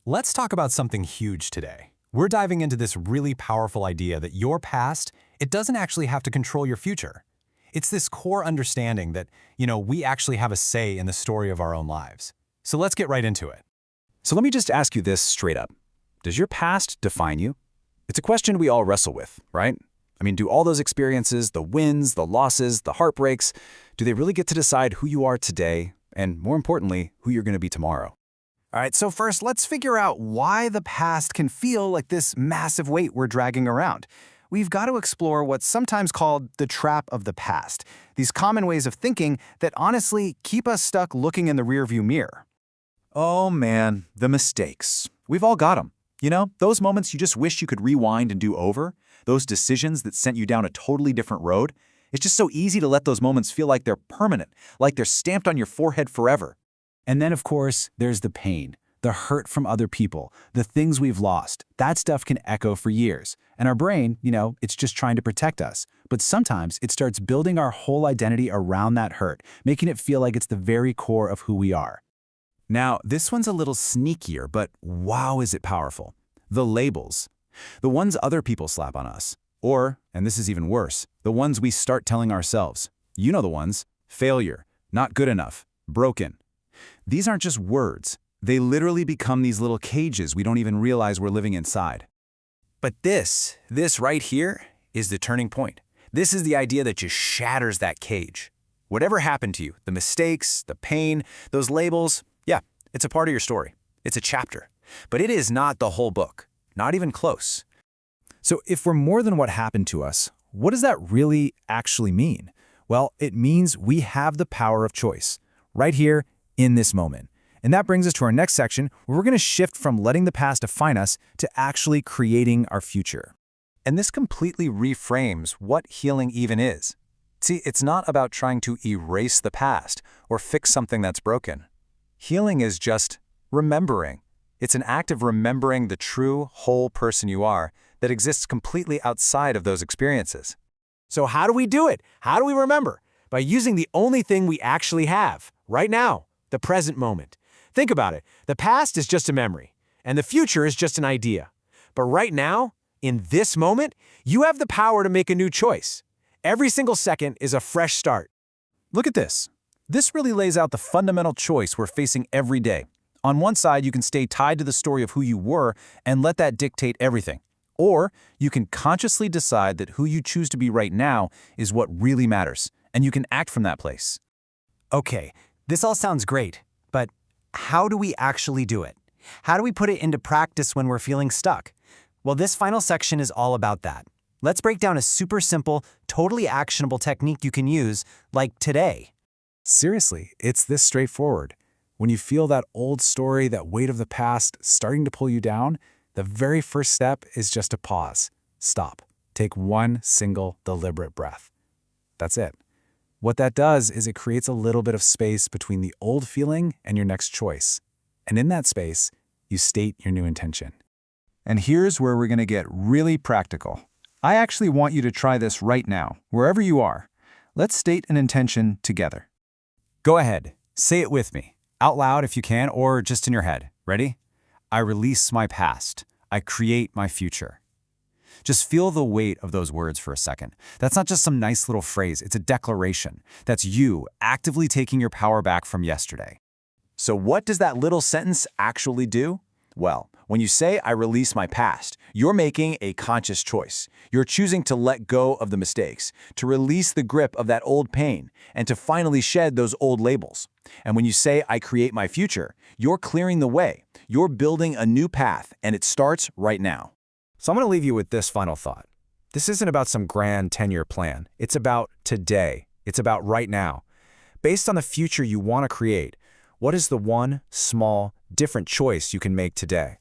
Let's talk about something huge today. We're diving into this really powerful idea that your past, it doesn't actually have to control your future. It's this core understanding that, we actually have a say in the story of our own lives. So let's get right into it. So let me just ask you this straight up. Does your past define you? It's a question we all wrestle with, right? I mean, do all those experiences, the wins, the losses, the heartbreaks, do they really get to decide who you are today, and more importantly, who you're going to be tomorrow? All right, so first, let's figure out why the past can feel like this massive weight we're dragging around. We've got to explore what's sometimes called the trap of the past, these common ways of thinking that honestly keep us stuck looking in the rearview mirror. Oh man, the mistakes. We've all got them. Those moments you just wish you could rewind and do over, those decisions that sent you down a totally different road. It's just so easy to let those moments feel like they're permanent, like they're stamped on your forehead forever. And then, of course, there's the pain, the hurt from other people, the things we've lost. That stuff can echo for years. And our brain, it's just trying to protect us. But sometimes it starts building our whole identity around that hurt, making it feel like it's the very core of who we are. Now, this one's a little sneakier, but wow, is it powerful. The labels. The ones other people slap on us. Or, and this is even worse, the ones we start telling ourselves. You know the ones. Failure, not good enough, broken. These aren't just words. They literally become these little cages we don't even realize we're living inside. But this right here is the turning point. This is the idea that just shatters that cage. Whatever happened to you, the mistakes, the pain, those labels, yeah, it's a part of your story. It's a chapter. But it is not the whole book. Not even close. So if we're more than what happened to us, what does that really actually mean? Well, it means we have the power of choice, right here, in this moment. And that brings us to our next section, where we're going to shift from letting the past define us to actually creating our future. And this completely reframes what healing even is. See, it's not about trying to erase the past or fix something that's broken. Healing is just remembering. It's an act of remembering the true, whole person you are that exists completely outside of those experiences. So how do we do it? How do we remember? By using the only thing we actually have, right now, the present moment. Think about it. The past is just a memory, and the future is just an idea. But right now, in this moment, you have the power to make a new choice. Every single second is a fresh start. Look at this. This really lays out the fundamental choice we're facing every day. On one side, you can stay tied to the story of who you were and let that dictate everything. Or you can consciously decide that who you choose to be right now is what really matters, and you can act from that place. Okay, this all sounds great, but how do we actually do it? How do we put it into practice when we're feeling stuck? Well, this final section is all about that. Let's break down a super simple, totally actionable technique you can use, like today. Seriously, it's this straightforward. When you feel that old story, that weight of the past starting to pull you down, the very first step is just to pause. Stop. Take one single deliberate breath. That's it. What that does is it creates a little bit of space between the old feeling and your next choice. And in that space, you state your new intention. And here's where we're going to get really practical. I actually want you to try this right now, wherever you are. Let's state an intention together. Go ahead. Say it with me. Out loud if you can, or just in your head. Ready? I release my past. I create my future. Just feel the weight of those words for a second. That's not just some nice little phrase. It's a declaration. That's you actively taking your power back from yesterday. So what does that little sentence actually do? Well, when you say, I release my past, you're making a conscious choice. You're choosing to let go of the mistakes, to release the grip of that old pain, and to finally shed those old labels. And when you say, I create my future, you're clearing the way. You're building a new path, and it starts right now. So I'm going to leave you with this final thought. This isn't about some grand 10-year plan. It's about today. It's about right now. Based on the future you want to create, what is the one small, different choice you can make today?